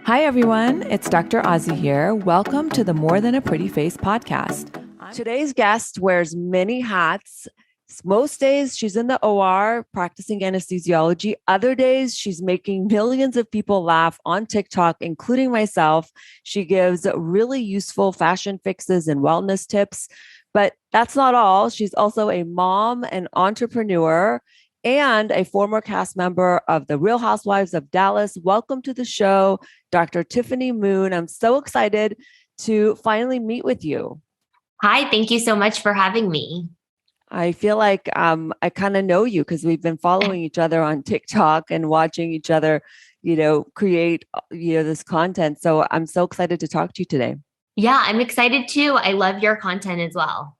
Hi, everyone. It's Dr. Ozzy here. Welcome to the More Than a Pretty Face podcast. Today's guest wears many hats. Most days she's in the OR practicing anesthesiology. Other days she's making millions of people laugh on TikTok, including myself. She gives really useful fashion fixes and wellness tips. But that's not all. She's also a mom, an entrepreneur, and a former cast member of The Real Housewives of Dallas. Welcome to the show, Dr. Tiffany Moon. I'm so excited to finally meet with you. Hi, thank you so much for having me. I feel like I kind of know you because we've been following each other on TikTok and watching each other, create, this content. So I'm so excited to talk to you today. Yeah, I'm excited too. I love your content as well.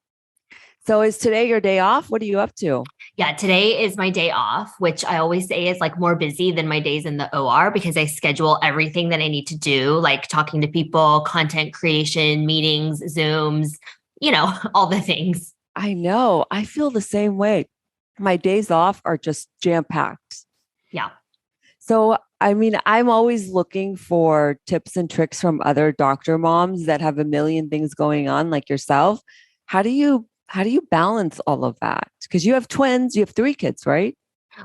So is today your day off? What are you up to? Yeah, today is my day off, which I always say is like more busy than my days in the OR because I schedule everything that I need to do, like talking to people, content creation, meetings, Zooms, all the things. I know. I feel the same way. My days off are just jam-packed. Yeah. So, I'm always looking for tips and tricks from other doctor moms that have a million things going on like yourself. How do you balance all of that? Because you have twins, you have 3 kids, right?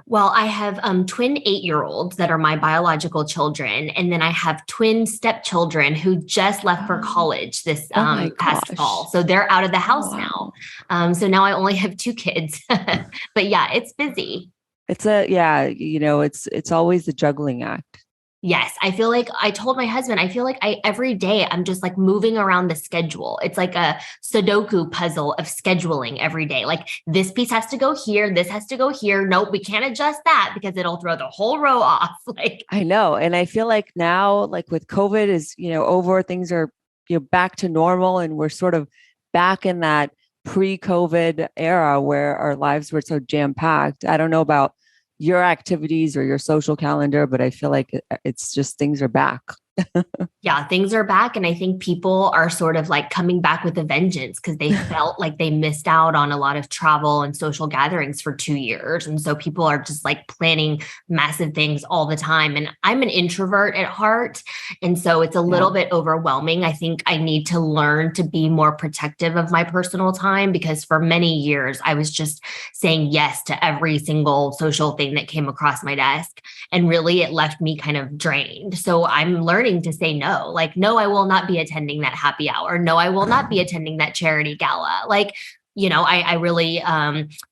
Well, I have twin 8-year-olds that are my biological children. And then I have twin stepchildren who just left for college this Oh my past gosh. fall. So they're out of the house Wow. now. So now I only have 2 kids. But yeah, it's busy. It's always a juggling act. Yes, I feel like I told my husband, I feel like every day I'm just like moving around the schedule. It's like a Sudoku puzzle of scheduling every day. Like this piece has to go here, this has to go here. Nope, we can't adjust that because it'll throw the whole row off. Like, I know. And I feel like now, like with COVID is, over, things are, back to normal and we're sort of back in that pre-COVID era where our lives were so jam-packed. I don't know about your activities or your social calendar, but I feel like it's just things are back. yeah, things are back. And I think people are sort of like coming back with a vengeance because they felt like they missed out on a lot of travel and social gatherings for 2 years. And so people are just like planning massive things all the time. And I'm an introvert at heart. And so it's a little bit overwhelming. I think I need to learn to be more protective of my personal time because for many years, I was just saying yes to every single social thing that came across my desk. And really, it left me kind of drained. So I'm learning to say no. Like, no, I will not be attending that happy hour. No, I will not be attending that charity gala. Like, I really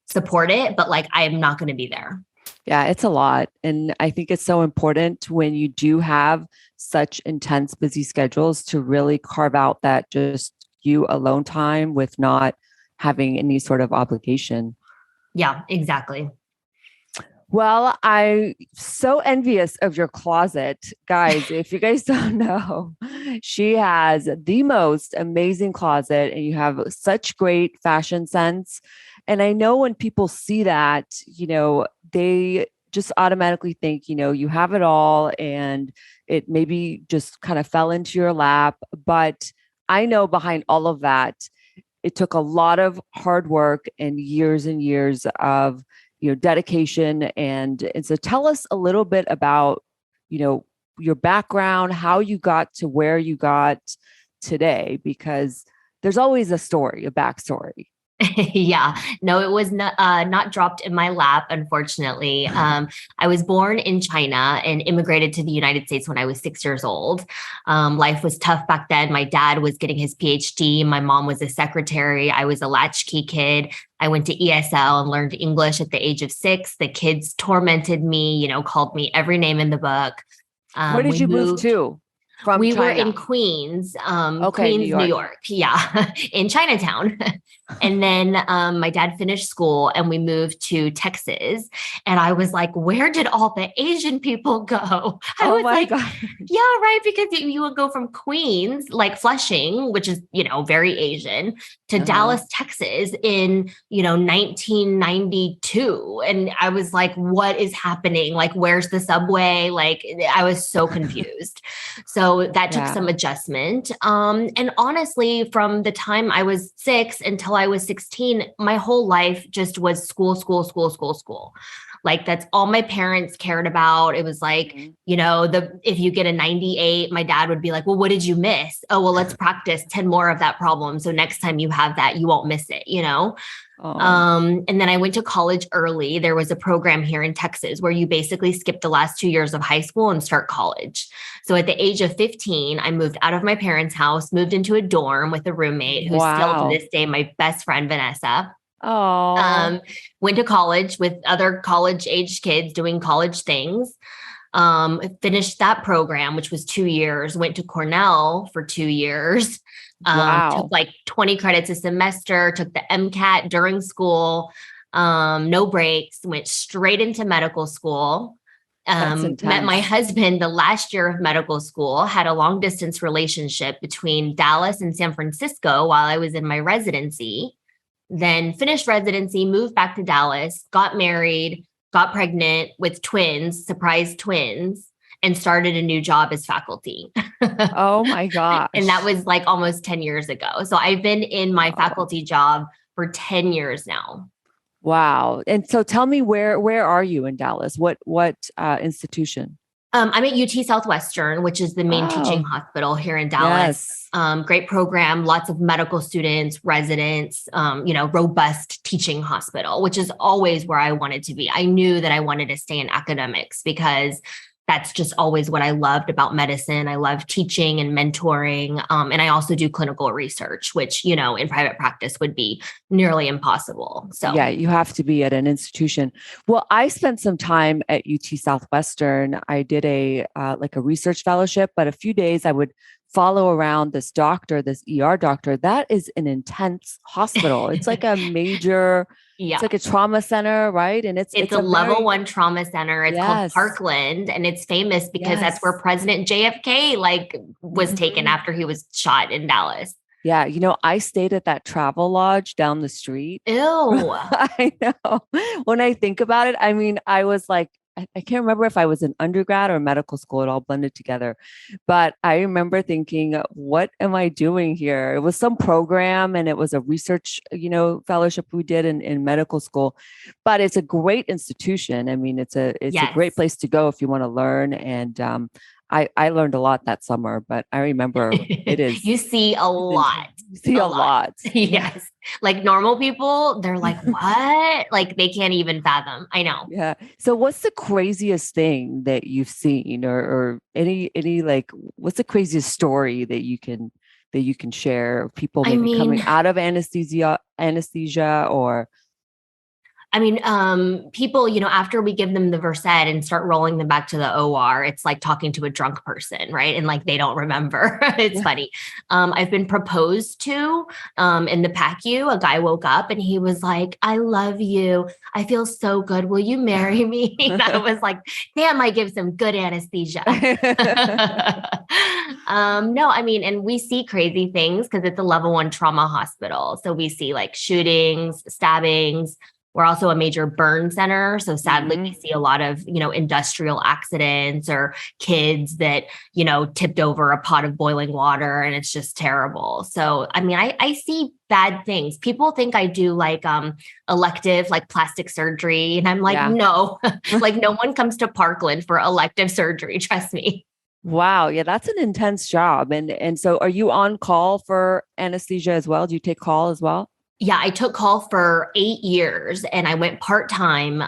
support it, but like, I am not going to be there. Yeah, it's a lot. And I think it's so important when you do have such intense, busy schedules to really carve out that just you alone time with not having any sort of obligation. Yeah, exactly. Well, I'm so envious of your closet. Guys, if you guys don't know, she has the most amazing closet and you have such great fashion sense. And I know when people see that, they just automatically think, you have it all and it maybe just kind of fell into your lap. But I know behind all of that, it took a lot of hard work and years of dedication. And so tell us a little bit about, your background, how you got to where you got today, because there's always a story, a backstory. Yeah, no, it was not dropped in my lap, unfortunately. I was born in China and immigrated to the United States when I was 6 years old. Life was tough back then. My dad was getting his PhD. My mom was a secretary. I was a latchkey kid. I went to ESL and learned English at the age of 6. The kids tormented me, called me every name in the book. Where did you move to from We China? were in Queens, Okay, Queens, New York. Yeah, in Chinatown. And then my dad finished school and we moved to Texas. And I was like, where did all the Asian people go? I Oh was my like, God. yeah, right. Because you would go from Queens, like Flushing, which is, very Asian, to Dallas, Texas in, 1992. And I was like, what is happening? Like, where's the subway? Like, I was so confused. So that took some adjustment. And honestly, from the time I was 6 until I was 16, my whole life just was school, school, school, school, school. Like that's all my parents cared about. It was like, Mhm. if you get a 98, my dad would be like, well, what did you miss? Oh, well, let's practice 10 more of that problem. So next time you have that, you won't miss it. Oh, And then I went to college early. There was a program here in Texas where you basically skip the last 2 years of high school and start college. So at the age of 15, I moved out of my parents' house, moved into a dorm with a roommate who's still to wow. this day my best friend, Vanessa. Oh, Went to college with other college age kids doing college things. Finished that program, which was 2 years, went to Cornell for 2 years, took wow. like 20 credits a semester, took the MCAT during school, no breaks, went straight into medical school. That's Met my intense. husband the last year of medical school, had a long distance relationship between Dallas and San Francisco while I was in my residency, then finished residency, moved back to Dallas, got married, got pregnant with twins, surprise twins, and started a new job as faculty. Oh my And that gosh. was like almost 10 years ago. So I've been in my Oh, faculty job for 10 years now. wow. And so tell me where are you in Dallas? What institution? I'm at UT Southwestern, which is the main teaching Oh, hospital here in Dallas. yes. Great program, lots of medical students, residents, robust teaching hospital, which is always where I wanted to be. I knew that I wanted to stay in academics because that's just always what I loved about medicine. I love teaching and mentoring. And I also do clinical research, which, in private practice would be nearly impossible. Yeah, So, you have to be at an institution. Well, I spent some time at UT Southwestern. I did a like a research fellowship, but a few days I would follow around this doctor, this ER doctor. That is an intense hospital. It's like a major, it's yeah. like a trauma center, right? And it's It's it's a a level very one trauma center. It's called yes, Parkland, and it's famous because that's where yes. President JFK was taken Mhm. after he was shot in Dallas. Yeah, I stayed at that travel lodge down the street. Ew. I know. When I think about it, I mean, I was like, I can't remember if I was in undergrad or medical school, it all blended together. But I remember thinking, what am I doing here? It was some program and it was a research, fellowship we did in medical school. But it's a great institution. I mean, it's a great Yes. place to go if you want to learn. And I learned a lot that summer, but I remember it is You see a it's lot. intense. You see A a lot. lot. Yeah. Yes. Like normal people, they're like, what? Like they can't even fathom. I know. Yeah. So what's the craziest thing that you've seen or any like what's the craziest story that you can share of people I maybe coming mean, out of anesthesia or People, after we give them the Versed and start rolling them back to the OR, it's like talking to a drunk person, right? And like they don't remember. It's yeah. funny. I've been proposed to in the PACU. A guy woke up and he was like, I love you. I feel so good. Will you marry me? And I was like, damn, I give some good anesthesia. No, I mean, and we see crazy things because it's a level one trauma hospital. So we see like shootings, stabbings. We're also a major burn center. So sadly, we Mhm. see a lot of, industrial accidents or kids that, tipped over a pot of boiling water and it's just terrible. So, I mean, I see bad things. People think I do like elective, like plastic surgery. And I'm like, Yeah. no, like no one comes to Parkland for elective surgery. Trust me. Wow. Yeah, that's an intense job. And so are you on call for anesthesia as well? Do you take call as well? Yeah, I took call for 8 years and I went part time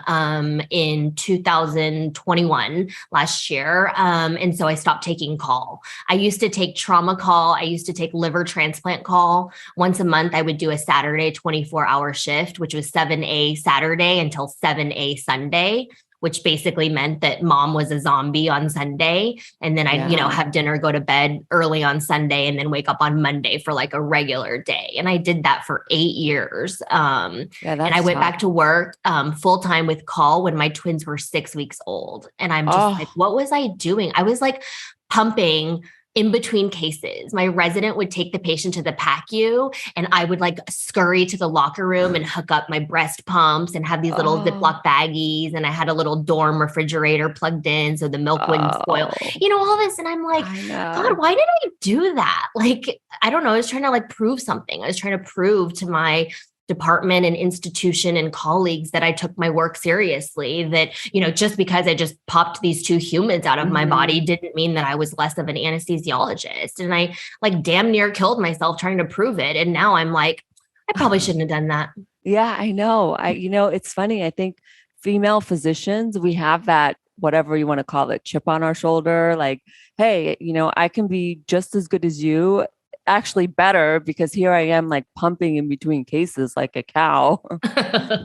in 2021 last year. And so I stopped taking call. I used to take trauma call. I used to take liver transplant call. Once a month, I would do a Saturday 24-hour shift, which was 7A Saturday until 7A Sunday, which basically meant that mom was a zombie on Sunday. And then I'd, Yeah. have dinner, go to bed early on Sunday, and then wake up on Monday for like a regular day. And I did that for 8 years. Yeah, And I that's went tough. back to work full time with call when my twins were 6 weeks old. And I'm just like, Oh, what was I doing? I was like pumping in between cases. My resident would take the patient to the PACU and I would like scurry to the locker room and hook up my breast pumps and have these little oh, Ziploc baggies. And I had a little dorm refrigerator plugged in so the milk wouldn't spoil, oh, all this. And I'm like, I God, know. why did I do that? Like, I don't know. I was trying to like prove something. I was trying to prove to my department and institution and colleagues that I took my work seriously, that, just because I just popped these two humans out of my body didn't mean that I was less of an anesthesiologist. And I like damn near killed myself trying to prove it. And now I'm like, I probably shouldn't have done that. Yeah, I know. It's funny. I think female physicians, we have that, whatever you want to call it, chip on our shoulder. Like, hey, I can be just as good as you, actually better, because here I am like pumping in between cases like a cow.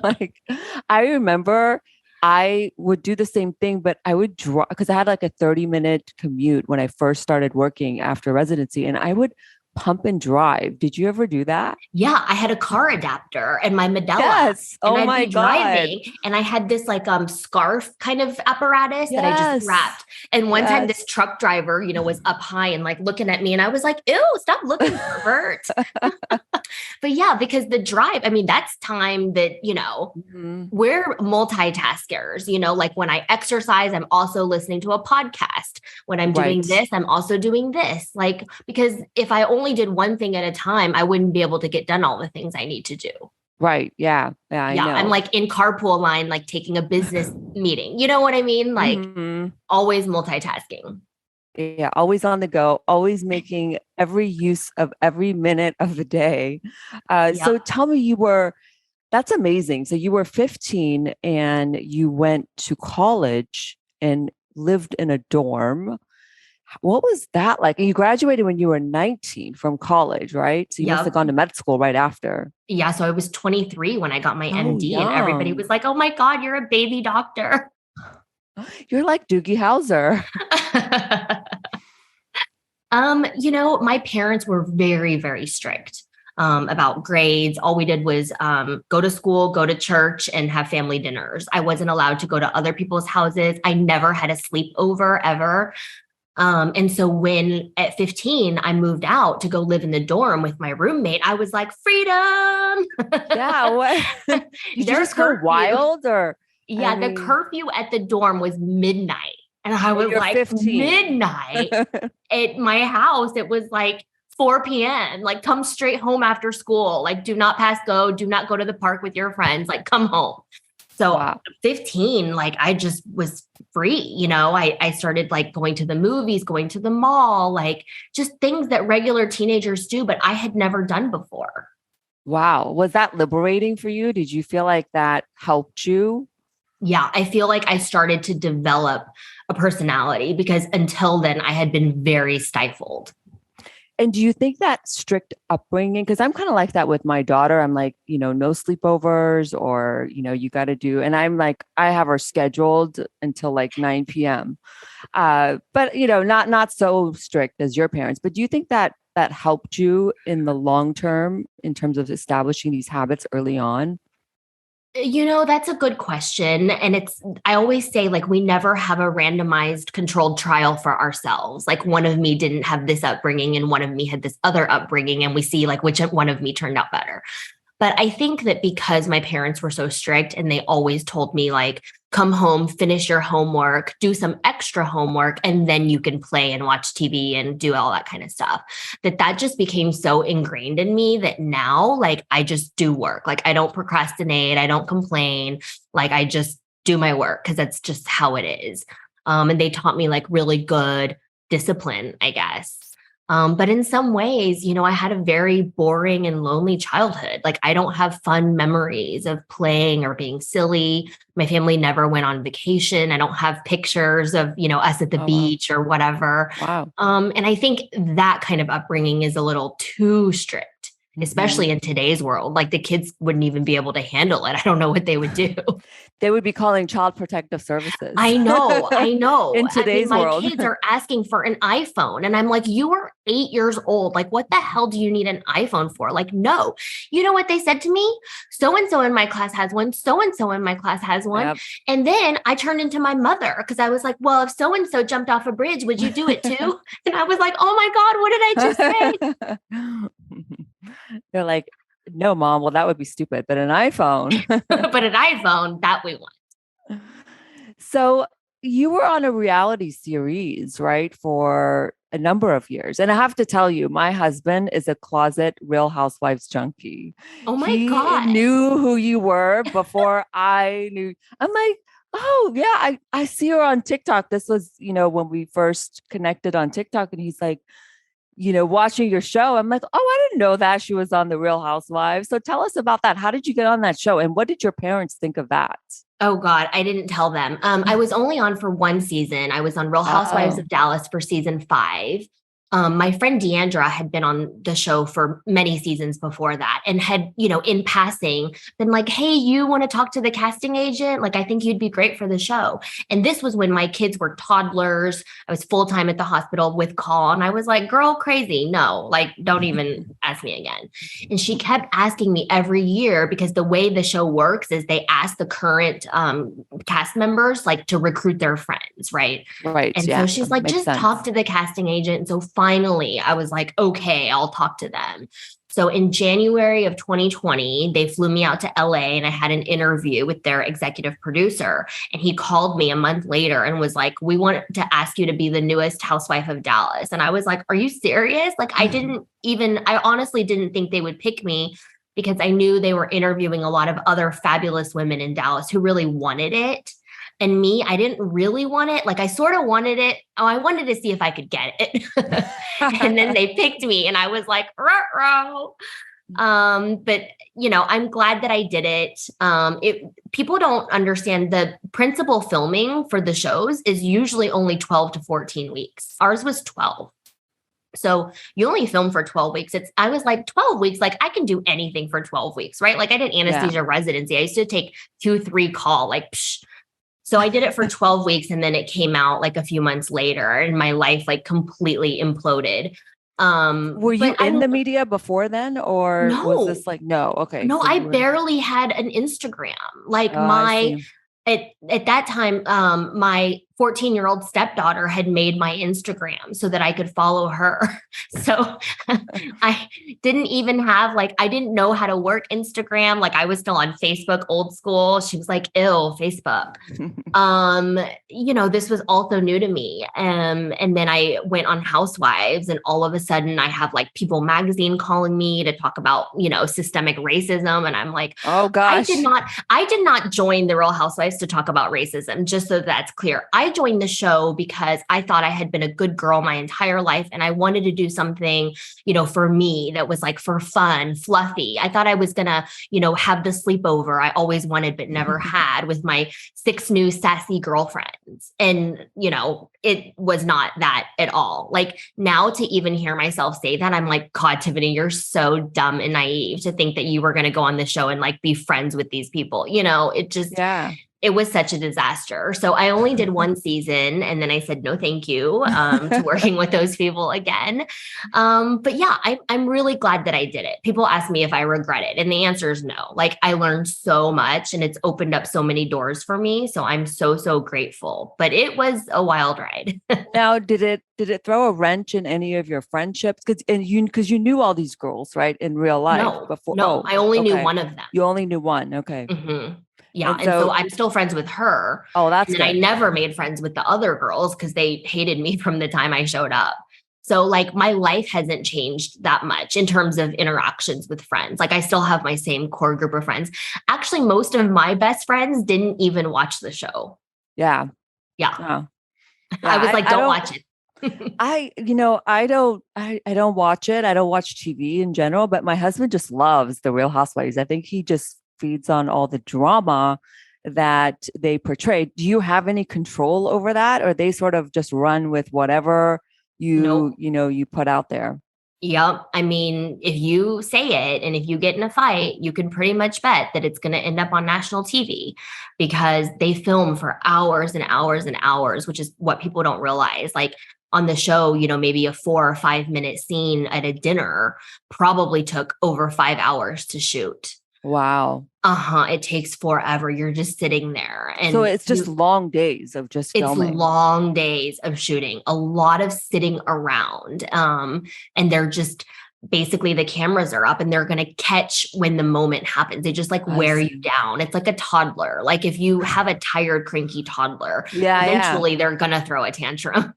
Like, I remember I would do the same thing, but I would draw, because I had like a 30-minute commute when I first started working after residency, and I would pump and drive. Did you ever do that? Yeah, I had a car adapter and my Medela. Yes. And Oh I'd my be God. driving and I had this like scarf kind of apparatus that I just wrapped. And one time this truck driver, was up high and like looking at me and I was like, ew, stop looking, pervert. But yeah, because the drive, I mean, that's time that, we're multitaskers, like when I exercise, I'm also listening to a podcast. When I'm doing this, I'm also doing this. Like, because if I only did one thing at a time, I wouldn't be able to get done all the things I need to do. Right. Yeah. Yeah. I know. I'm like in carpool line, like taking a business meeting. You know what I mean? Like always multitasking. Yeah. Always on the go, always making every use of every minute of the day. So tell me, that's amazing. So you were 15 and you went to college and lived in a dorm. What was that like? And you graduated when you were 19 from college, right? So you must have gone to med school right after. Yeah. So I was 23 when I got my MD and everybody was like, oh my God, you're a baby doctor. You're like Doogie Howser. My parents were very, very strict about grades. All we did was go to school, go to church, and have family dinners. I wasn't allowed to go to other people's houses. I never had a sleepover ever. And so when at 15, I moved out to go live in the dorm with my roommate, I was like, freedom. Yeah. What? Did you just go wild or? Yeah, the curfew at the dorm was midnight. And I was like, 15. Midnight at my house. It was like 4 p.m. Like, come straight home after school. Like, do not pass go. Do not go to the park with your friends. Like, come home. So 15, like I just was free. I started like going to the movies, going to the mall, like just things that regular teenagers do, but I had never done before. Wow. Was that liberating for you? Did you feel like that helped you? Yeah, I feel like I started to develop a personality because until then I had been very stifled. And do you think that strict upbringing, because I'm kind of like that with my daughter, I'm like, no sleepovers or, you got to do, and I'm like, I have her scheduled until like 9 p.m. But, not so strict as your parents. But do you think that helped you in the long term in terms of establishing these habits early on? That's a good question. And I always say, like, we never have a randomized controlled trial for ourselves. Like, one of me didn't have this upbringing and one of me had this other upbringing, and we see like which one of me turned out better. But I think that because my parents were so strict and they always told me like, come home, finish your homework, do some extra homework, and then you can play and watch TV and do all that kind of stuff, that just became so ingrained in me that now, like, I just do work. Like, I don't procrastinate. I don't complain. Like, I just do my work because that's just how it is. And they taught me like really good discipline, I guess. But in some ways, I had a very boring and lonely childhood. Like, I don't have fun memories of playing or being silly. My family never went on vacation. I don't have pictures of, us at the beach or whatever. Wow. And I think that kind of upbringing is a little too strict, especially in today's world. Like, the kids wouldn't even be able to handle it. I don't know what they would do. They would be calling Child Protective Services. I know. In today's world. My kids are asking for an iPhone. And I'm like, you are 8 years old. Like, what the hell do you need an iPhone for? Like, no. You know what they said to me? So-and-so in my class has one. So-and-so in my class has one. Yep. And then I turned into my mother because I was like, well, if so-and-so jumped off a bridge, would you do it too? And I was like, oh my God, what did I just say? They're like, no, Mom. Well, that would be stupid, but an iPhone. But an iPhone, that we want. So you were on a reality series, right? For a number of years. And I have to tell you, my husband is a closet Real Housewives junkie. Oh my He God. knew who you were before I knew. I'm like, oh yeah, I see her on TikTok. This was, when we first connected on TikTok, and he's like, watching your show. I'm like, oh, I didn't know that she was on the Real Housewives. So tell us about that. How did you get on that show? And what did your parents think of that? Oh God, I didn't tell them. I was only on for one season. I was on Real Housewives Oh, of Dallas for season 5. My friend Deandra had been on the show for many seasons before that and had, in passing been like, hey, you want to talk to the casting agent? Like, I think you'd be great for the show. And this was when my kids were toddlers. I was full time at the hospital with call. And I was like, girl, crazy. No, like, don't even ask me again. And she kept asking me every year because the way the show works is they ask the current cast members like to recruit their friends, right? right. And Yeah. so she's like, Makes just sense. talk to the casting agent. And so finally, I was like, okay, I'll talk to them. So in January of 2020, they flew me out to LA and I had an interview with their executive producer. And he called me a month later and was like, we want to ask you to be the newest housewife of Dallas. And I was like, are you serious? Like, I honestly didn't think they would pick me because I knew they were interviewing a lot of other fabulous women in Dallas who really wanted it. And me, I didn't really want it. Like I sort of wanted it. Oh, I wanted to see if I could get it. And then they picked me and I was like, ruh-roh. But I'm glad that I did it. People don't understand the principal filming for the shows is usually only 12 to 14 weeks. Ours was 12. So you only film for 12 weeks. I was like 12 weeks, like I can do anything for 12 weeks, right? Like I did anesthesia residency. I used to take 2-3 call, like, psh. So I did it for 12 weeks and then it came out like a few months later and my life like completely imploded. Were you in the media before then, or was this No, like, no? Okay. no, So I you were, barely had an Instagram. Like oh, I see. at that time, my 14-year-old stepdaughter had made my Instagram so that I could follow her. So I didn't even have I didn't know how to work Instagram. Like I was still on Facebook, old school. She was like, ew, Facebook. This was also new to me. And then I went on Housewives and all of a sudden I have like People magazine calling me to talk about, systemic racism. And I'm like, oh gosh. I did not join the Real Housewives to talk about racism, just so that's clear. I joined the show because I thought I had been a good girl my entire life and I wanted to do something, for me that was like for fun, fluffy. I thought I was going to, have the sleepover I always wanted but never had with my 6 new sassy girlfriends. And, it was not that at all. Like now to even hear myself say that, I'm like, God, Tiffany, you're so dumb and naive to think that you were going to go on the show and like be friends with these people. It just, it was such a disaster. So I only did one season and then I said, no, thank you to working with those people again. But yeah, I'm really glad that I did it. People ask me if I regret it. And the answer is no. Like I learned so much and it's opened up so many doors for me. So I'm so, so grateful, but it was a wild ride. Now, did it throw a wrench in any of your friendships? Because you knew all these girls, right? In real life before. No, I only knew one of them. You only knew one. Okay. Mm-hmm. Yeah. And so I'm still friends with her. Oh, that's and good. I never made friends with the other girls because they hated me from the time I showed up. So like my life hasn't changed that much in terms of interactions with friends. Like I still have my same core group of friends. Actually, most of my best friends didn't even watch the show. Yeah. Yeah. Oh. I was like, don't watch it. I don't watch it. I don't watch TV in general, but my husband just loves the Real Housewives. I think he just feeds on all the drama that they portray. Do you have any control over that, or they sort of just run with whatever you put out there? Yep. I mean, if you say it and if you get in a fight, you can pretty much bet that it's going to end up on national TV because they film for hours and hours and hours, which is what people don't realize. Like on the show, maybe a 4 or 5 minute scene at a dinner probably took over 5 hours to shoot. Wow. It takes forever. You're just sitting there. And so it's just long days of just filming. It's long days of shooting, a lot of sitting around. And they're just basically the cameras are up and they're going to catch when the moment happens. They just wear you down. It's like a toddler. Like if you have a tired, cranky toddler, eventually they're going to throw a tantrum.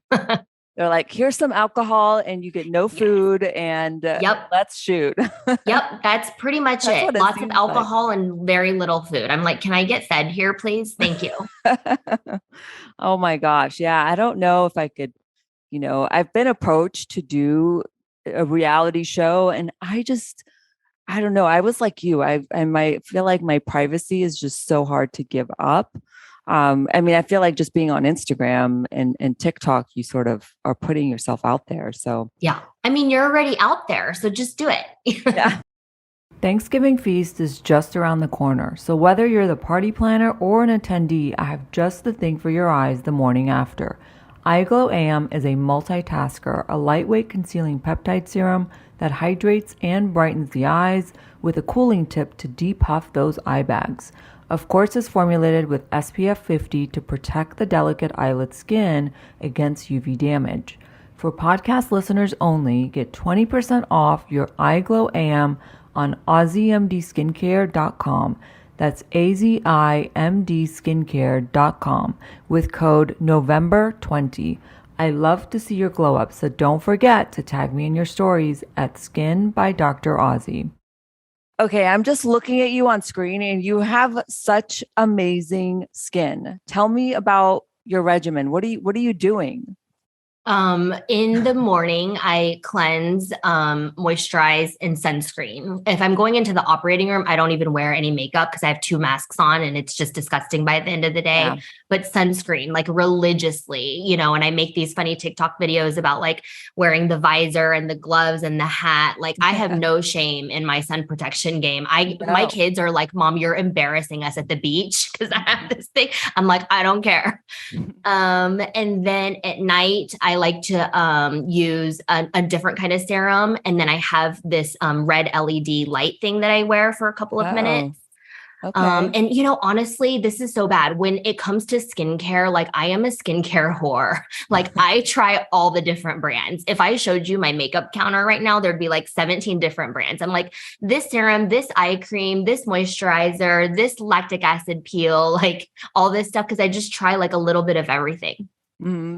They're like, here's some alcohol and you get no Yes. food and Yep. let's shoot. Yep. That's pretty much That's it. what it Lots of seems like. alcohol and very little food. I'm like, can I get fed here, please? Thank you. Oh my gosh. Yeah. I don't know if I could, I've been approached to do a reality show and I don't know. I was like you. I feel like my privacy is just so hard to give up. I mean, I feel like just being on Instagram and TikTok, you sort of are putting yourself out there. So Yeah. I mean, you're already out there, so just do it. yeah. Thanksgiving feast is just around the corner. So whether you're the party planner or an attendee, I have just the thing for your eyes the morning after. iGlow AM is a multitasker, a lightweight concealing peptide serum that hydrates and brightens the eyes with a cooling tip to depuff those eye bags. Of course, it's formulated with SPF 50 to protect the delicate eyelid skin against UV damage. For podcast listeners only, get 20% off your iGlow AM on AziMDSkincare.com. That's AziMDSkincare.com with code November20. I love to see your glow up, so don't forget to tag me in your stories at Skin by Dr. Ozzy. Okay, I'm just looking at you on screen and you have such amazing skin. Tell me about your regimen. What are you doing? In the morning, I cleanse, moisturize, and sunscreen. If I'm going into the operating room, I don't even wear any makeup because I have two masks on and it's just disgusting by the end of the day. Yeah. But sunscreen, like religiously, and I make these funny TikTok videos about like wearing the visor and the gloves and the hat. Like I have no shame in my sun protection game. My No. kids are like, Mom, you're embarrassing us at the beach because I have this thing. I'm like, I don't care. And then at night, I like to use a different kind of serum. And then I have this red LED light thing that I wear for a couple of Oh, minutes. okay. And honestly, this is so bad. When it comes to skincare, like I am a skincare whore. Like I try all the different brands. If I showed you my makeup counter right now, there'd be like 17 different brands. I'm like, this serum, this eye cream, this moisturizer, this lactic acid peel, like all this stuff. Cause I just try like a little bit of everything.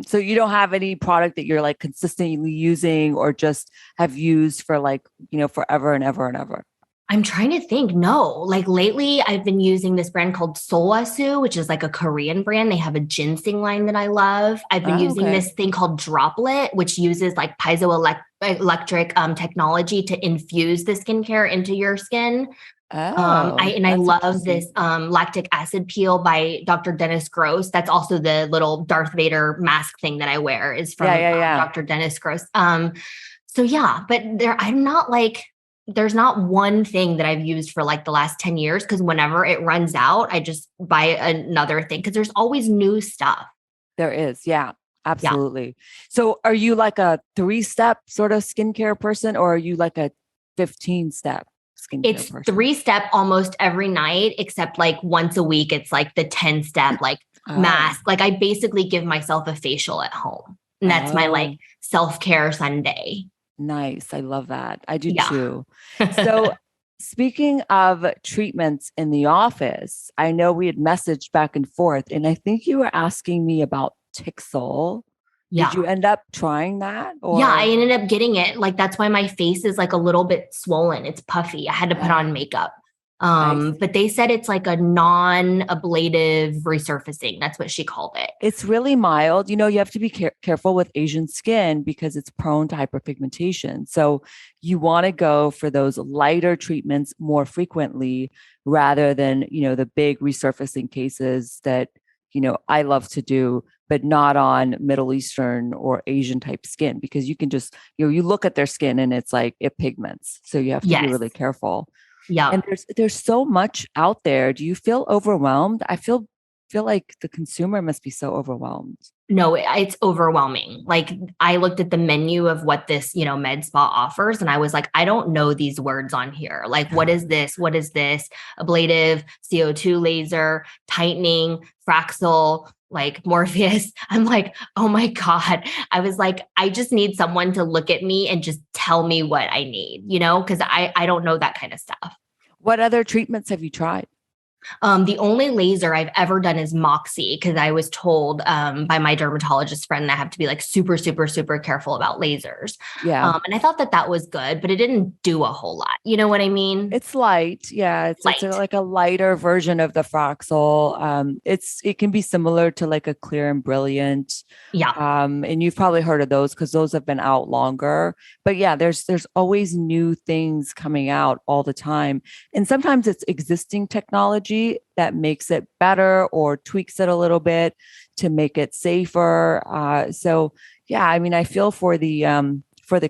So you don't have any product that you're like consistently using or just have used for like, forever and ever and ever. I'm trying to think. No, like lately I've been using this brand called Solwasu, which is like a Korean brand. They have a ginseng line that I love. I've been Oh, using okay. this thing called Droplet, which uses like piezoelectric technology to infuse the skincare into your skin. Oh, I that's love interesting. this lactic acid peel by Dr. Dennis Gross. That's also the little Darth Vader mask thing that I wear is Yeah, from yeah, yeah. Dr. Dennis Gross. So yeah, but I'm not like, there's not one thing that I've used for like the last 10 years because whenever it runs out, I just buy another thing because there's always new stuff. There is. Yeah, Yeah. absolutely. So are you like a 3-step sort of skincare person or are you like a 15-step skincare It's person? 3-step almost every night, except like once a week, it's like the 10-step, like Oh, mask. Like I basically give myself a facial at home. And that's my like oh, self-care Sunday. nice. I love that. I do Yeah. too. So speaking of treatments in the office, I know we had messaged back and forth, and I think you were asking me about Tixel. Did Yeah. you end up trying that Yeah, I or? ended up getting it. Like that's why my face is like a little bit swollen. It's puffy. I had to put on Oh, makeup. I But they said it's like a non-ablative resurfacing. That's what she called it. It's really mild. You have to be careful with Asian skin because it's prone to hyperpigmentation. So you want to go for those lighter treatments more frequently rather than, the big resurfacing cases that, I love to do, but not on Middle Eastern or Asian type skin because you can just, you look at their skin and it's like it pigments. So you have to be Yes. really careful. And Yep. there's so much out there. Do you feel overwhelmed? I feel like the consumer must be so overwhelmed. No, it's overwhelming. Like I looked at the menu of what this, med spa offers and I was like, I don't know these words on here. Like, what is this? What is this? Ablative, CO2 laser, tightening, Fraxel, like Morpheus. I'm like, oh my God. I was like, I just need someone to look at me and just tell me what I need, because I don't know that kind of stuff. What other treatments have you tried? The only laser I've ever done is Moxie because I was told by my dermatologist friend that I have to be like super, super, super careful about lasers. Yeah. And I thought that that was good, but it didn't do a whole lot. You know what I mean? It's light. Yeah, Light. like a lighter version of the Fraxel. It can be similar to like a Clear and Brilliant. Yeah. And you've probably heard of those because those have been out longer. But yeah, there's always new things coming out all the time. And sometimes it's existing technology that makes it better or tweaks it a little bit to make it safer. So yeah, I mean, I feel for the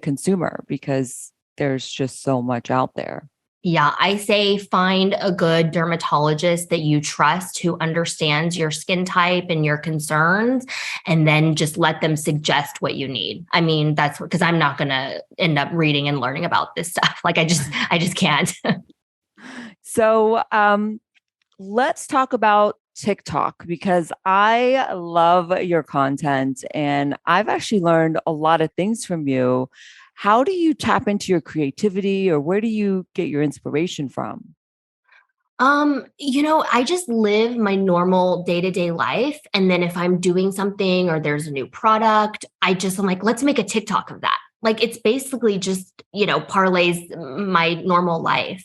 consumer because there's just so much out there. Yeah, I say find a good dermatologist that you trust who understands your skin type and your concerns, and then just let them suggest what you need. I mean, that's because I'm not going to end up reading and learning about this stuff. Like I just can't. So let's talk about TikTok because I love your content and I've actually learned a lot of things from you. How do you tap into your creativity or where do you get your inspiration from? I just live my normal day-to-day life. And then if I'm doing something or there's a new product, I'm like, let's make a TikTok of that. Like it's basically just, parlays my normal life.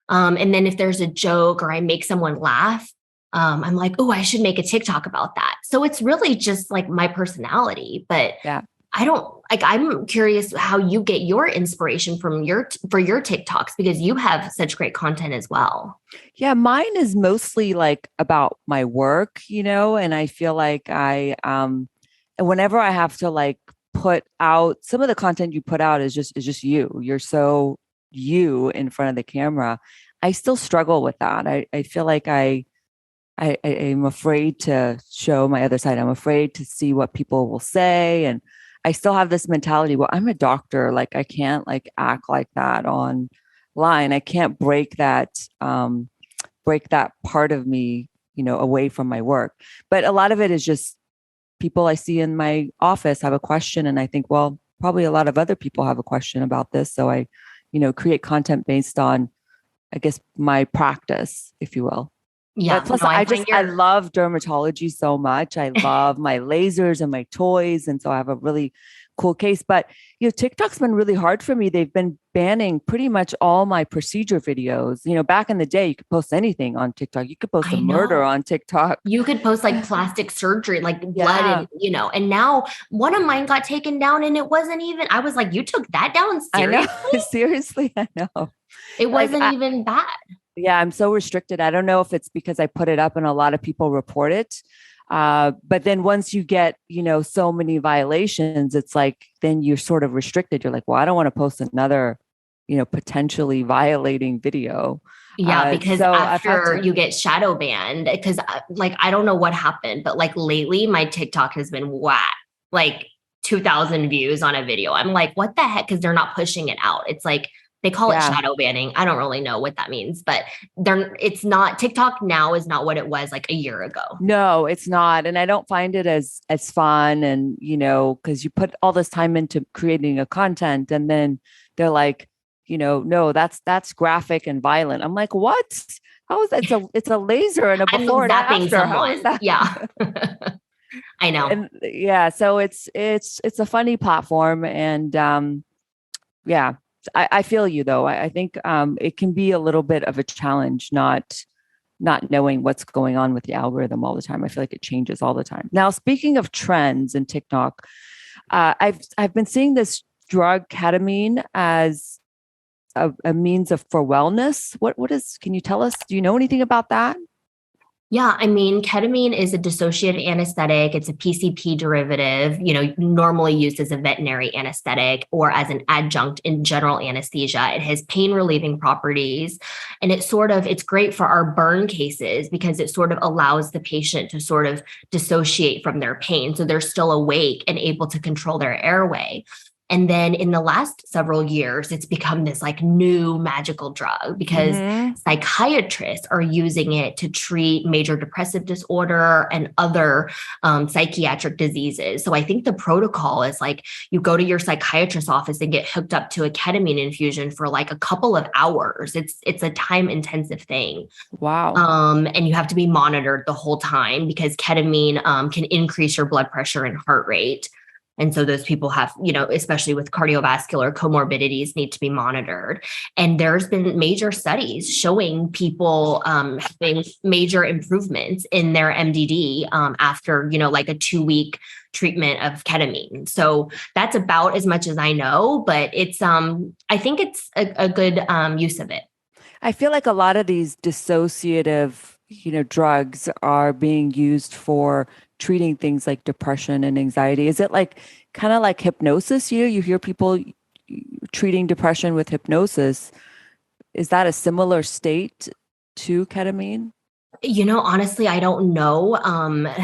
And then if there's a joke or I make someone laugh, I'm like, oh, I should make a TikTok about that. So it's really just like my personality, but Yeah. I don't like, I'm curious how you get your inspiration from for your TikToks because you have such great content as well. Yeah, mine is mostly like about my work, and I feel like and whenever I have to like put out some of the content you put out is just you. You're so you in front of the camera. I still struggle with that. I feel like I am afraid to show my other side. I'm afraid to see what people will say. And I still have this mentality, well, I'm a doctor. Like I can't like act like that online. I can't break that part of me, away from my work. But a lot of it is just people I see in my office have a question. And I think, well, probably a lot of other people have a question about this. So I, create content based on, I guess, my practice, if you will. But Yeah, plus, no, I find I your love dermatology so much. I love my lasers and my toys, and so I have a really cool case. But TikTok's been really hard for me. They've been banning pretty much all my procedure videos. Back in the day, you could post anything on TikTok. You could post a I murder know. on TikTok. You could post like plastic surgery, like blood Yeah, and now one of mine got taken down and it wasn't even, I was like, you took that down? I know. Seriously? Seriously, I know. It Like, wasn't even bad. yeah, I'm so restricted. I don't know if it's because I put it up and a lot of people report it. But then once you get, so many violations, it's like, then you're sort of restricted. You're like, well, I don't want to post another, potentially violating video. Yeah, because So I've had after to, you get shadow banned, because like I don't know what happened, but like lately my TikTok has been whack, like 2,000 views on a video. I'm like, what the heck? Because they're not pushing it out. It's like they call it yeah, shadow banning. I don't really know what that means, but it's not TikTok now is not what it was like a year ago. no, it's not. And I don't find it as fun. And, because you put all this time into creating a content and then they're like, no, that's graphic and violent. I'm like, what? How is that? It's a laser and a I'm before and zapping after. How is someone. that? Yeah, I know. And yeah, so it's a funny platform. And yeah, I feel you though. I think it can be a little bit of a challenge, not knowing what's going on with the algorithm all the time. I feel like it changes all the time. Now, speaking of trends in TikTok, I've been seeing this drug ketamine as a means of for wellness. What is? Can you tell us? Do you know anything about that? Yeah, I mean, ketamine is a dissociative anesthetic. It's a PCP derivative, normally used as a veterinary anesthetic or as an adjunct in general anesthesia. It has pain relieving properties and it's great for our burn cases because it sort of allows the patient to sort of dissociate from their pain. So they're still awake and able to control their airway. And then in the last several years, it's become this like new magical drug because psychiatrists are using it to treat major depressive disorder and other psychiatric diseases. So I think the protocol is like you go to your psychiatrist's office and get hooked up to a ketamine infusion for like a couple of hours. It's a time intensive thing. Wow. And you have to be monitored the whole time because ketamine can increase your blood pressure and heart rate. And so those people have, especially with cardiovascular comorbidities, need to be monitored. And there's been major studies showing people having major improvements in their MDD after, like a 2-week treatment of ketamine. So that's about as much as I know, but it's, I think it's a good use of it. I feel like a lot of these dissociative, drugs are being used for treating things like depression and anxiety. Is it like kind of like hypnosis? You hear people treating depression with hypnosis. Is that a similar state to ketamine? Honestly, I don't know.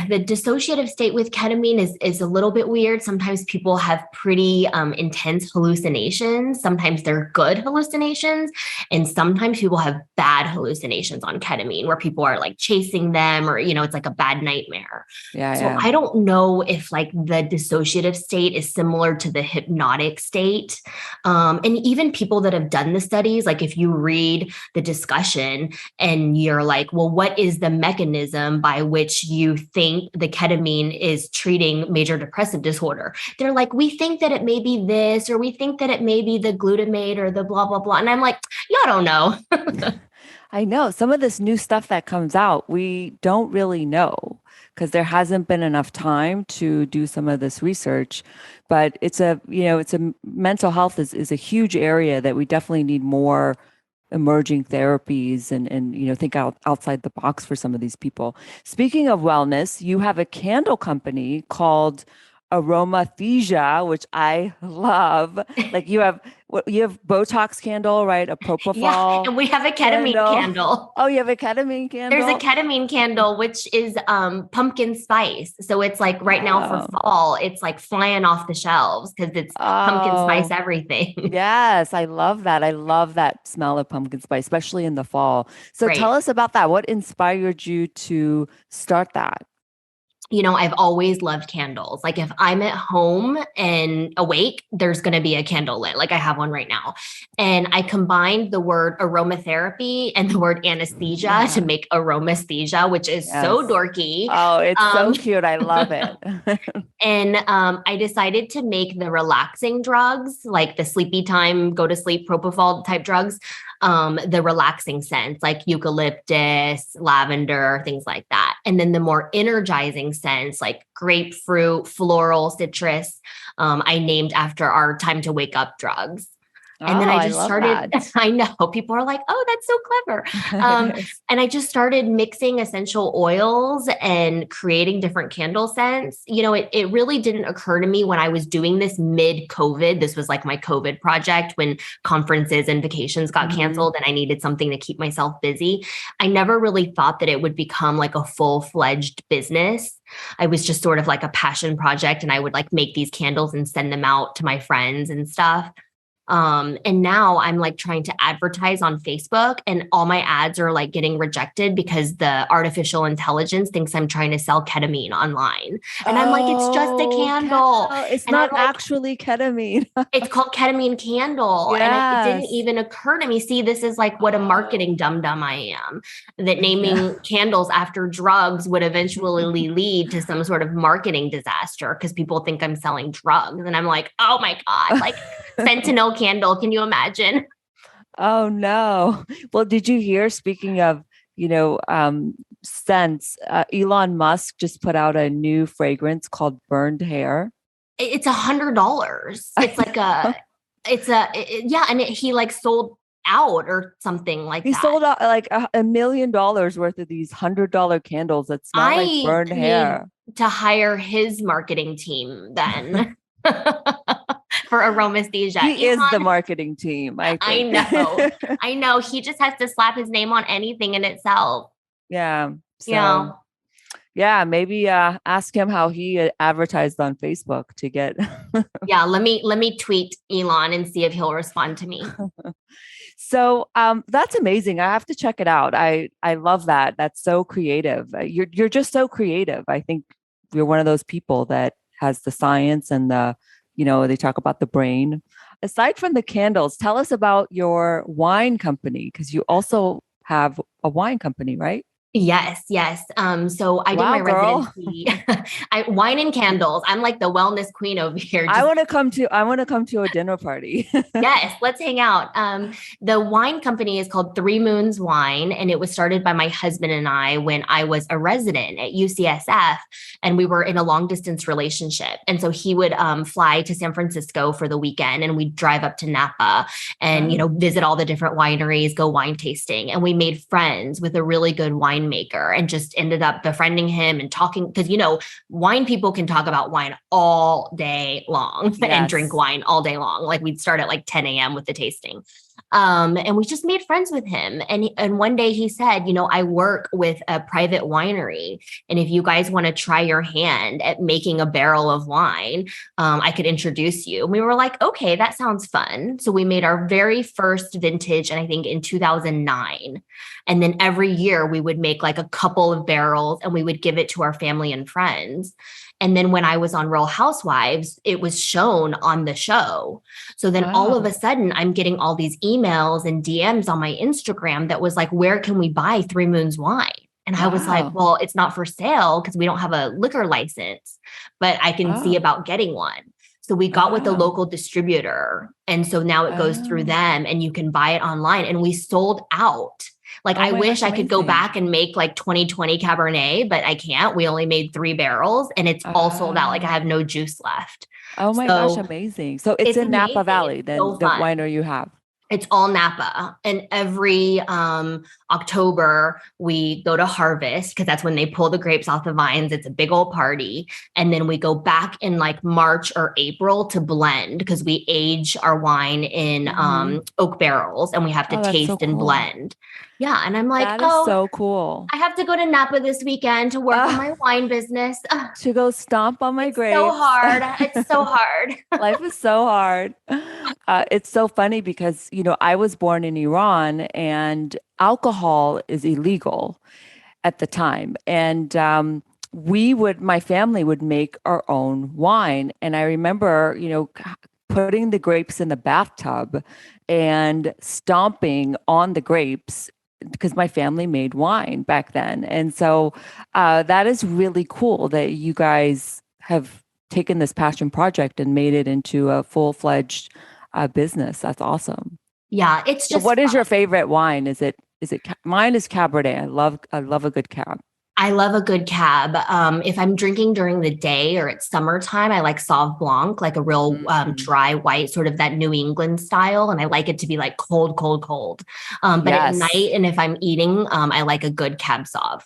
The dissociative state with ketamine is a little bit weird. Sometimes people have pretty intense hallucinations. Sometimes they're good hallucinations. And sometimes people have bad hallucinations on ketamine where people are like chasing them or, it's like a bad nightmare. So I don't know if like the dissociative state is similar to the hypnotic state. And even people that have done the studies, like if you read the discussion and you're like, well, what is the mechanism by which you think the ketamine is treating major depressive disorder? They're like, we think that it may be this, or we think that it may be the glutamate or the blah, blah, blah. And I'm like, y'all don't know. I know some of this new stuff that comes out, we don't really know because there hasn't been enough time to do some of this research. But it's a mental health is a huge area that we definitely need more emerging therapies and think outside the box for some of these people. Speaking of wellness, you have a candle company called Aromathesia, which I love. Like you have Botox candle, right? A propofol. Yeah, and we have a ketamine candle. Oh, you have a ketamine candle? There's a ketamine candle, which is pumpkin spice. So it's like right now for fall, it's like flying off the shelves because it's pumpkin spice everything. Yes, I love that. I love that smell of pumpkin spice, especially in the fall. So tell us about that. What inspired you to start that? I've always loved candles. Like if I'm at home and awake, there's going to be a candle lit. Like I have one right now. And I combined the word aromatherapy and the word anesthesia to make aromasthesia, which is so dorky. Oh, it's so cute. I love it. And I decided to make the relaxing drugs, like the sleepy time, go to sleep propofol type drugs, the relaxing scents like eucalyptus, lavender, things like that. And then the more energizing scents like grapefruit, floral, citrus, I named after our time to wake up drugs. And then I just started, I know people are like, oh, that's so clever. And I just started mixing essential oils and creating different candle scents. It really didn't occur to me when I was doing this mid-COVID. This was like my COVID project when conferences and vacations got canceled and I needed something to keep myself busy. I never really thought that it would become like a full-fledged business. I was just sort of like a passion project and I would like make these candles and send them out to my friends and stuff. And now I'm like trying to advertise on Facebook and all my ads are like getting rejected because the artificial intelligence thinks I'm trying to sell ketamine online. And I'm like, it's just a candle. It's not actually ketamine. It's called ketamine candle. And it didn't even occur to me. See, this is like what a marketing dum-dum I am, that naming candles after drugs would eventually lead to some sort of marketing disaster because people think I'm selling drugs. And I'm like, oh my God, like fentanyl candle. Can you imagine? Oh no. Well, did you hear, speaking of, scents, Elon Musk just put out a new fragrance called Burned Hair. It's $100. It's like he like sold out or something like that. He sold out like $1 million worth of these $100 candles that smell like burned hair. To hire his marketing team then. For aromasthesia. He is the marketing team. I know. He just has to slap his name on anything in itself. Yeah. So, yeah. Yeah, maybe ask him how he advertised on Facebook to get. Yeah, let me tweet Elon and see if he'll respond to me. So that's amazing. I have to check it out. I love that. That's so creative. You're just so creative. I think you're one of those people that has the science and they talk about the brain. Aside from the candles, tell us about your wine company because you also have a wine company, right? Yes, yes. So I did Wow, my girl. residency. Wine and candles. I'm like the wellness queen over here. Just I want to come to a dinner party. yes, let's hang out. The wine company is called Three Moons Wine, and it was started by my husband and I when I was a resident at UCSF, and we were in a long distance relationship. And so he would fly to San Francisco for the weekend, and we'd drive up to Napa and visit all the different wineries, go wine tasting, and we made friends with a really good winemaker, and just ended up befriending him and talking because wine people can talk about wine all day long and drink Yes. wine all day long. Like we'd start at like 10 a.m. with the tasting. And we just made friends with him. And one day he said, I work with a private winery. And if you guys want to try your hand at making a barrel of wine, I could introduce you. And we were like, okay, that sounds fun. So we made our very first vintage, and I think in 2009. And then every year we would make like a couple of barrels and we would give it to our family and friends. And then when I was on Real Housewives, it was shown on the show. So then all of a Wow. sudden, I'm getting all these emails and DMs on my Instagram that was like, where can we buy Three Moons wine? And I was like, Wow. well, it's not for sale because we don't have a liquor license, but I can see Oh, about getting one. So we got with the oh, local distributor. And so now it goes through oh. them and you can buy it online. And we sold out. Like, Oh I my wish gosh, I could go amazing. back and make like 2020 Cabernet, but I can't. We only made 3 barrels and it's all sold out. Like, I Oh, have no juice left. oh my gosh, So amazing. So it's it's in Napa amazing. Valley, It's then so the fun. winery you have. It's all Napa. And every October, we go to harvest because that's when they pull the grapes off the vines. It's a big old party. And then we go back in like March or April to blend because we age our wine in Hmm. oak barrels and we have to Oh, that's so taste and cool. blend. Yeah. And I'm like, That is oh, so cool. I have to go to Napa this weekend to work on Uh, my wine business. Ugh, to go stomp on my it's so grapes. hard. It's so hard. Life is so hard. It's so funny because, I was born in Iran and alcohol is illegal at the time. And my family would make our own wine. And I remember, putting the grapes in the bathtub and stomping on the grapes because my family made wine back then. And so that is really cool that you guys have taken this passion project and made it into a full-fledged business. That's awesome. Yeah, it's So just what is fun. your favorite wine? Mine is Cabernet. I love a good cab. I love a good cab. If I'm drinking during the day or it's summertime, I like Sauv Blanc, like a real Mm. dry white, sort of that New England style. And I like it to be like cold, cold, cold. But at Yes. night, and if I'm eating, I like a good cab Sauv.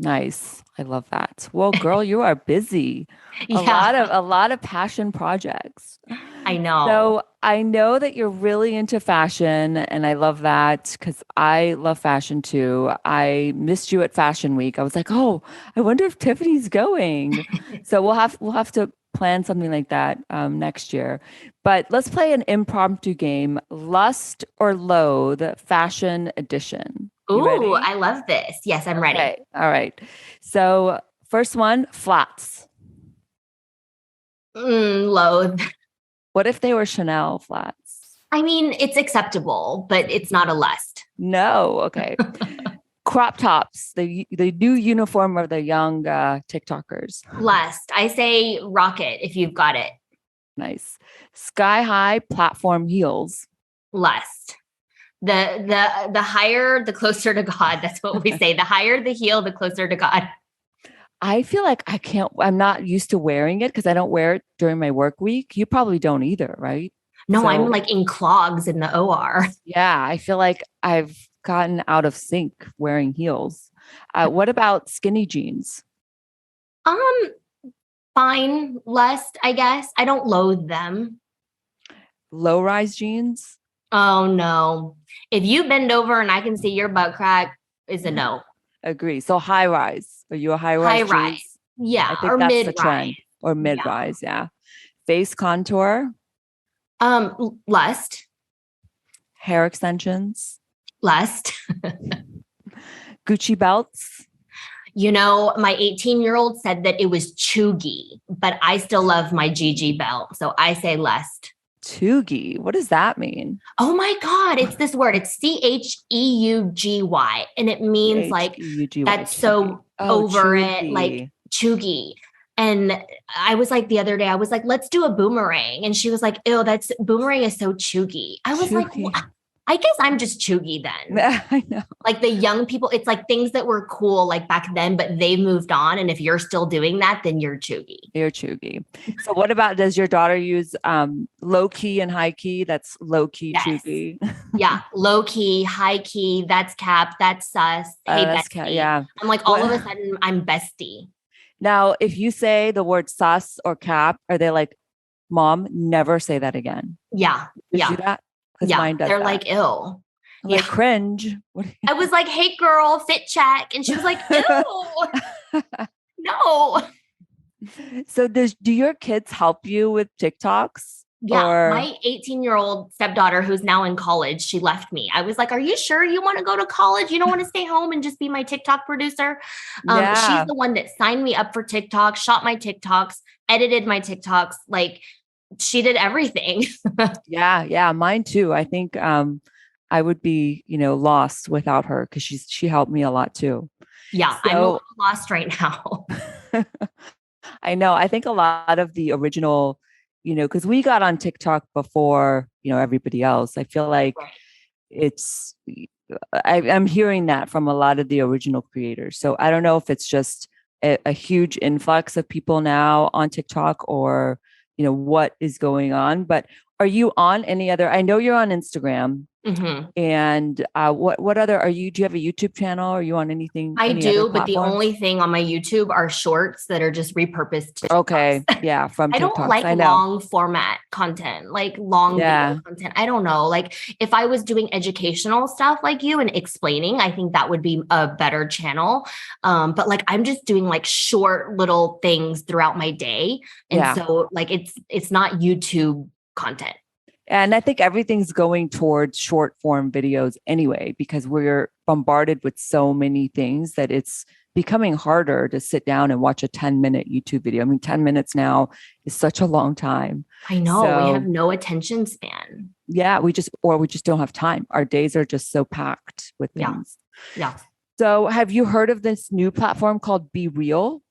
Nice. I love that. Well, girl, you are busy. A Yeah, lot of a lot of passion projects. I know. So I know that you're really into fashion, and I love that because I love fashion too. I missed you at Fashion Week. I was like, oh, I wonder if Tiffany's going. So we'll have to plan something like that next year. But let's play an impromptu game, Lust or Loathe Fashion Edition. You Ooh, ready? I love this. Yes, I'm ready. Okay. All right. So first one, flats. Loathe. What if they were Chanel flats? I mean, it's acceptable, but it's not a lust. No. Okay. Crop tops, the new uniform of the young TikTokers. Lust. I say rocket if you've got it. Nice. Sky high platform heels. Lust. The higher, the closer to God. That's what we say. The higher the heel, the closer to God. I feel like I'm not used to wearing it because I don't wear it during my work week. You probably don't either, right? No, I'm So like in clogs in the OR. yeah, I feel like I've gotten out of sync wearing heels. What about skinny jeans? Um, Fine, lust, I guess. I don't loathe them. Low rise jeans? Oh no. If you bend over and I can see your butt crack, is a no. Agree. So high rise. Are you a high High rise, rise. James? I Yeah. think Or that's mid the rise. trend, or mid Yeah. rise. Yeah. Face contour, Lust. hair extensions, Lust. Gucci belts. My 18-year-old said that it was chuggy, but I still love my GG belt. So I say lust. Toogie. What does that mean? Oh my God, it's this word. It's CHEUGY. And it means like Cheugy. that's Chuggy. so Oh, over it, like chuggy. chuggy. And I was like the other day, I was like, let's do a boomerang. And she was like, ew, that's boomerang is so chuggy. I was like, Chuggy. I guess I'm just chuggy then. I know. Like the young people, it's like things that were cool like back then, but they've moved on. And if you're still doing that, then you're chuggy. You're chuggy. So what about, does your daughter use low key and high key? That's low key Yes. chuggy. Yeah. Low key, high key, that's cap, that's sus. Hey, bestie. Yeah. I'm like, all of a sudden, I'm bestie. Now, if you say the word sus or cap, are they like, Mom, never say that again? Yeah. Did you Yeah. do that? Because Yeah. mine does They're that. like, ill. I'm like, cringe. I was like, hey, girl, fit check. And she was like, ew. No. So do your kids help you with TikToks? Yeah. Or My 18-year-old stepdaughter, who's now in college, she left me. I was like, are you sure you want to go to college? You don't want to stay home and just be my TikTok producer? She's the one that signed me up for TikTok, shot my TikToks, edited my TikToks. Like she did everything. yeah, mine too. I think I would be, lost without her because she helped me a lot too. Yeah, I'm a little lost right now. I know. I think a lot of the original, because we got on TikTok before, everybody else. I feel like it's, I'm hearing that from a lot of the original creators. So I don't know if it's just a huge influx of people now on TikTok or, what is going on. But are you on any other? I know you're on Instagram. Mm-hmm. And what other do you have a YouTube channel? Are you on anything? I any do, other but the only thing on my YouTube are shorts that are just repurposed to TikToks. Okay. Yeah. From I don't TikToks. like I know. long format content, like long video content. I don't know. Like if I was doing educational stuff like you and explaining, I think that would be a better channel. But like I'm just doing like short little things throughout my day. And so like it's not YouTube content. And I think everything's going towards short form videos anyway, because we're bombarded with so many things that it's becoming harder to sit down and watch a 10-minute YouTube video. I mean, 10 minutes now is such a long time. I know. We have no attention span. Yeah. We just don't have time. Our days are just so packed with things. Yeah. So have you heard of this new platform called Be Real?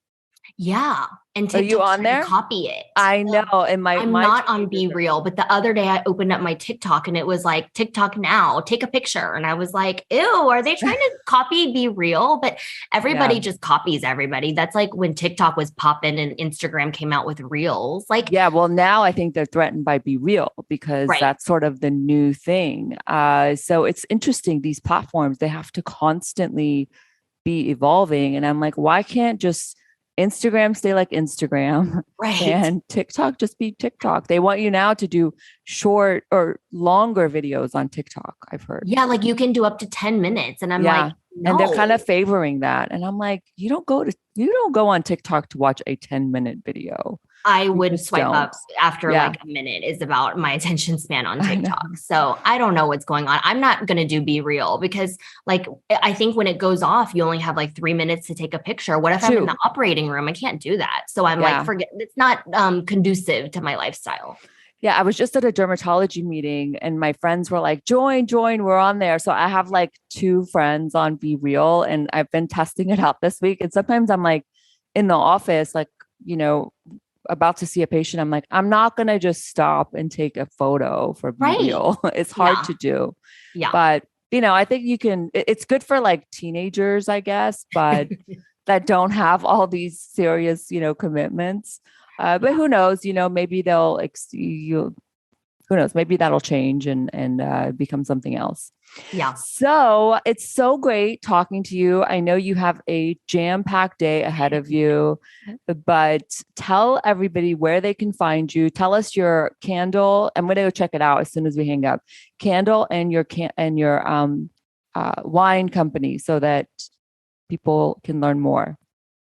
Yeah. And TikTok's, are you on there? Copy it. I know. And I'm not on Be Real, but the other day I opened up my TikTok and it was like TikTok now, take a picture. And I was like, ew, are they trying to copy Be Real? But everybody just copies everybody. That's like when TikTok was popping and Instagram came out with Reels. Like, yeah, well, now I think they're threatened by Be Real because that's sort of the new thing. So it's interesting. These platforms, they have to constantly be evolving. And I'm like, why can't just Instagram stay like Instagram and TikTok just be TikTok? They want you now to do short or longer videos on TikTok, I've heard. Yeah, like you can do up to 10 minutes. And I'm like, no. And they're kind of favoring that. And I'm like, you don't go on TikTok to watch a 10-minute video. I would swipe up after like a minute is about my attention span on TikTok. So I don't know what's going on. I'm not going to do Be Real because like, I think when it goes off, you only have like 3 minutes to take a picture. What if I'm in the operating room? I can't do that. So I'm like, forget, it's not conducive to my lifestyle. Yeah, I was just at a dermatology meeting and my friends were like, join, we're on there. So I have like 2 friends on Be Real and I've been testing it out this week. And sometimes I'm like in the office, like, about to see a patient. I'm like, I'm not going to just stop and take a photo for Be Real. It's hard to do. Yeah. But, I think it's good for like teenagers, I guess, but that don't have all these serious, commitments. But who knows, maybe who knows, maybe that'll change and become something else. Yeah. So it's so great talking to you. I know you have a jam-packed day ahead of you, but tell everybody where they can find you. Tell us your candle. I'm going to go check it out as soon as we hang up. Candle and your wine company so that people can learn more.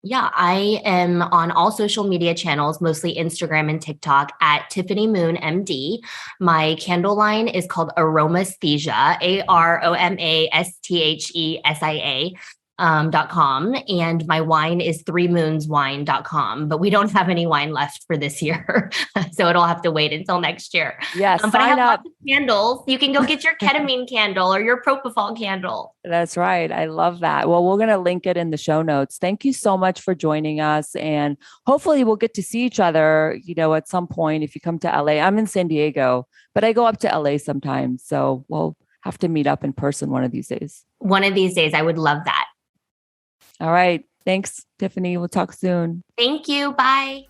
Yeah, I am on all social media channels, mostly Instagram and TikTok at Tiffany Moon MD. My candle line is called Aromasthesia, AROMASTHESIA. .com, and my wine is threemoonswine.com, but we don't have any wine left for this year. So it'll have to wait until next year. Yeah, But I sign have up. lots of candles. You can go get your ketamine candle or your propofol candle. That's right. I love that. Well, we're going to link it in the show notes. Thank you so much for joining us. And hopefully we'll get to see each other, at some point if you come to LA. I'm in San Diego, but I go up to LA sometimes. So we'll have to meet up in person one of these days. One of these days, I would love that. All right. Thanks, Tiffany. We'll talk soon. Thank you. Bye.